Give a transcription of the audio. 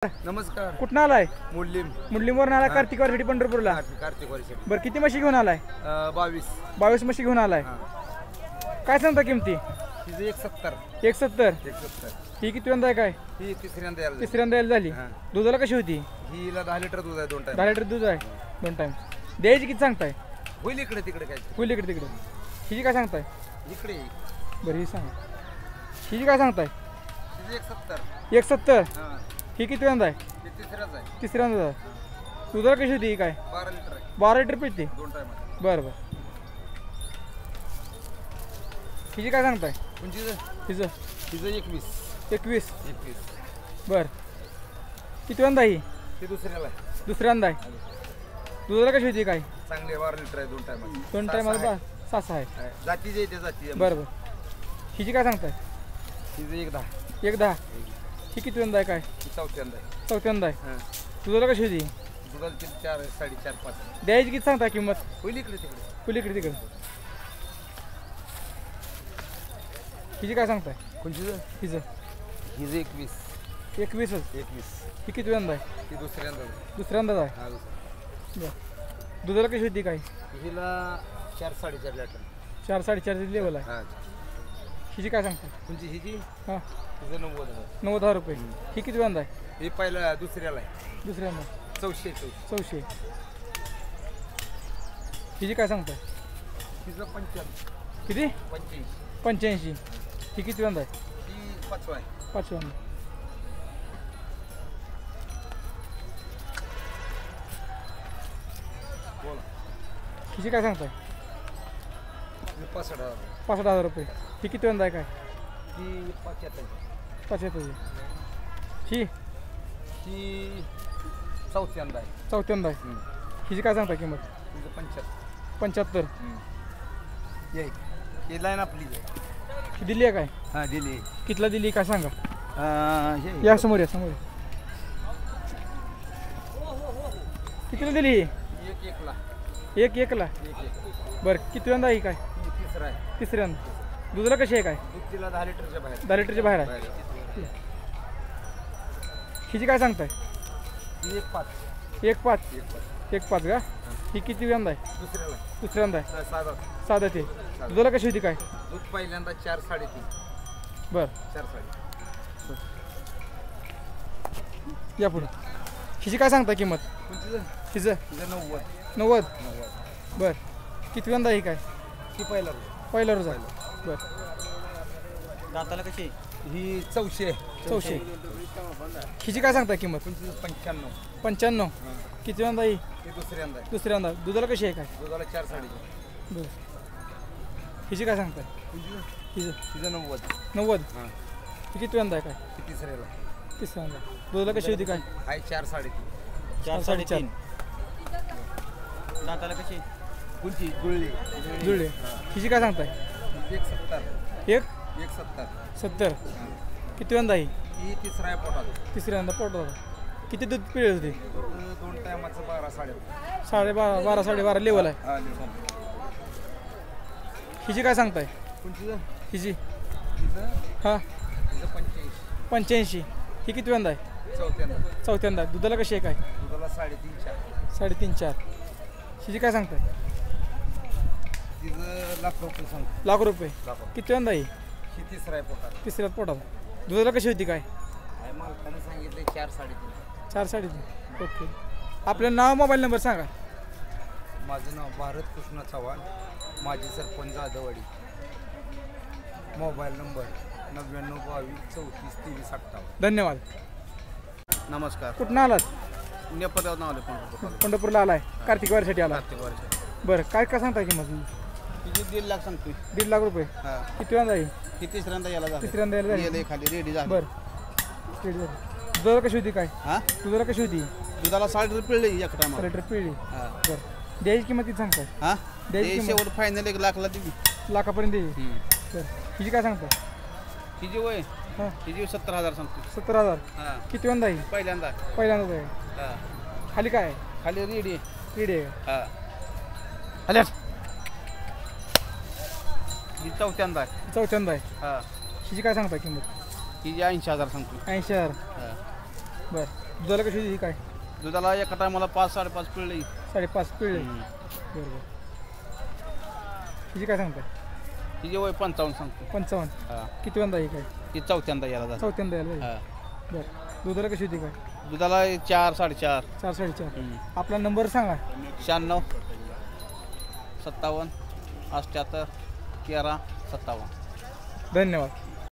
नमस्कार. कुठं आलाय? मुल्लीम आलाय कार्तिक वारसाठी पंढरपूरला. कार्तिक वर्षासाठी बरं किती म्हशी घेऊन आलाय? 22 म्हशी घेऊन आलाय. काय सांगता किमती? तिचं 170. 170. ही किती आहे काय? ही तिसऱ्यांदा तिसऱ्यांदा झाली. दुधाला कशी होती? हिला 10 लिटर दूध आहे 2 टाइम. 10 लिटर दूध आहे 2 टाइम. द्यायची किती सांगताय? होईल इकडे तिकडे काय होईल इकडे तिकडे. हिची काय सांगताय? इकडे बरं ही सांगा. हिची काय सांगताय? तिचं 170. 170. हां ही किती आहे? ती तिसऱ्याच आहे. तिसऱ्यांदा आहे. दुधाला कशी होती ही काय? 12 लिटर आहे 12 लिटर पिळते. 2 टाइम. बरं बरं. हिची काय सांगताय? तिचं 21. 21. बरं किती वंदा ही? ती दुसऱ्याला आहे. दुसऱ्यांदा आहे. दुधाला कशी होती काय? चांगले 12 लिटर आहे 2 टाइम. 2 टायमाला 6 आहे. जाती जे ते जाती. बरं बरं. हिची काय सांगताय? तिचं 110. 110. ही किती वंदा आहे काय? ती चौथ्यांदा आहे. चौथ्यांदा आहे. हां दुधाला कशी होती? दुधाला 4 4.5 5 द्यायची किती सांगता किंमत? होईल इकडे तिकडे. इकडे तिकडे. हिची काय सांगताय? कोणची? हिचं हिचं 21. 21च. ही किती वंदा आहे? ती दुसऱ्यांदाच आहे. हा बरं दुधाला कशी होती काय? हिला 4 4.5 लिटर. 4 4.5 लेवल आहे. हां हिची काय सांगताय? कोणची हिची? हां तिचं 90. 90,000 रुपये. ही किती वंदा आहे? हे पहिला दुसऱ्याला आहे. दुसऱ्यांदा 400. हिची काय सांगताय? तिचं 85. किती? 85. 85. ही किती वंदा आहे? ती 5 आहे. 5 वंदा. बोला. हिची काय सांगताय? 65,000. 65,000 रुपये. ही किती वंदा आहे काय? ती 75. 75. ही ती चौथ्यांदा आहे. चौथ्यांदा आहे. हिची काय सांगता किंमत? तिचं 75. 75. ये ही लाईन आपली. ही दिली आहे काय? हां दिली. कितला दिली काय सांगा? हे या समोर या. कितीला दिली? 1 1 ला. बरं किती वंदा ही काय? तिसरा आहे. तिसऱ्यांदा. दुधाला कशी आहे काय? दूध तिला 10 लिटरच्या बाहेर. 10 लिटरच्या बाहेर आहे. हिची काय सांगताय? ती 1.5. 1.5 का? ही किती वंदा आहे? दुसऱ्यांदा आहे. साधा ते. दुधाला कशी होती काय? दूध पहिल्यांदा 4 3.5. बरं 4 3.5. या पुढे. हिची काय सांगता किंमत? हिचं 90. बरं किती वंदा ही काय? ती पहिला रोज आहे. बरं दाताला कशी? ही 400. हिची काय सांगता किंमत? 95. 95. किती वंदा ही? ती दुसऱ्यांदा. दुधाला कशी आहे काय? दुधाला 4 3.5. बरं हिची काय सांगताय? तिचं 90. ही किती वंदा आहे काय? ती तिसऱ्यांदा. दुधाला कशी होती काय? आहे 4 3.5. 4 3.5. दाताला कशी? कोणची? जुळले. हिची काय सांगताय? 170. किती वंदा ही? ही तिसरा आहे पोटात. तिसऱ्यांदा पोटात. किती दूध पिळत होती? 2 टायमाचं 12 12 12.5 लेवल आहे. हिची काय सांगताय? हिची हां 85. ही किती वंदा आहे? चौथ्यांदा. दुधाला कशी आहे काय? दुधाला 3.5 3.5 4. हिची काय सांगताय? तिचं लाख रुपये सांग. लाख रुपये. किती वंदा ही? ही तिसरा आहे पोटात. तिसऱ्यात पोटात. दुधाला कशी होती काय? मालकाने सांगितले 4 3.5. 4 3.5. ओके. आपलं नाव मोबाईल नंबर सांगा. माझं नाव भारत कृष्ण चव्हाण. माझी सरपंच जाधववाडी. Mobile number 99 22 34 23 58. धन्यवाद. नमस्कार. कुठून आलात? नेपथ्यावर आले पंढरपूरला आलाय. कार्तिक वारीसाठी आला. कार्तिक वर्ष. बरं काय सांगताय किंमत? तिची 1.5 लाख सांगतोय. 1.5 लाख रुपये. हां किती वंदा आहे? ही तिसऱ्यांदा याला झालं. तिसऱ्यांदा यायला झाली. गेले खाली रेडी झाली. बरं दुधाला कशी होती काय? हां दुधाला कशी होती? दुधाला 60 लिटर पिळली एक टायमा. लिटर पिळली. हां बरं द्यायची किंमत किती सांगताय? हां द्यायची किंमत शेवट फायनल 1 लाखला दिली. लाखापर्यंत द्यायची. बरं हिची काय सांगताय? तिची वय हां तिची 70,000 सांगतो. 70,000. हां किती वंदा आहे? पहिल्यांदा. आहे. हां खाली काय आहे? खाली रेडी. पिढी आहे. हां हल्या ही चौथ्यांदा आहे. चौथ्यांदा आहे. हां हिची काय सांगताय किंमत? तिची 80,000 सांगतो. 80,000. हां बरं दुधाला कशी ही काय दुधाला एका टायमाला 5-5.5 पिळली. 5.5 पिळे बरं हिची काय सांगताय तिचे वय 55 सांगतो. 55 हा किती वंदा ही काय ती चौथ्यांदा यायला जाते. चौथ्यांदा यायला हा बरं दुधाला कशी होती काय दुधाला 4-4.5. 4-4.5 आपला नंबर सांगा 96 57 78 13 57. धन्यवाद.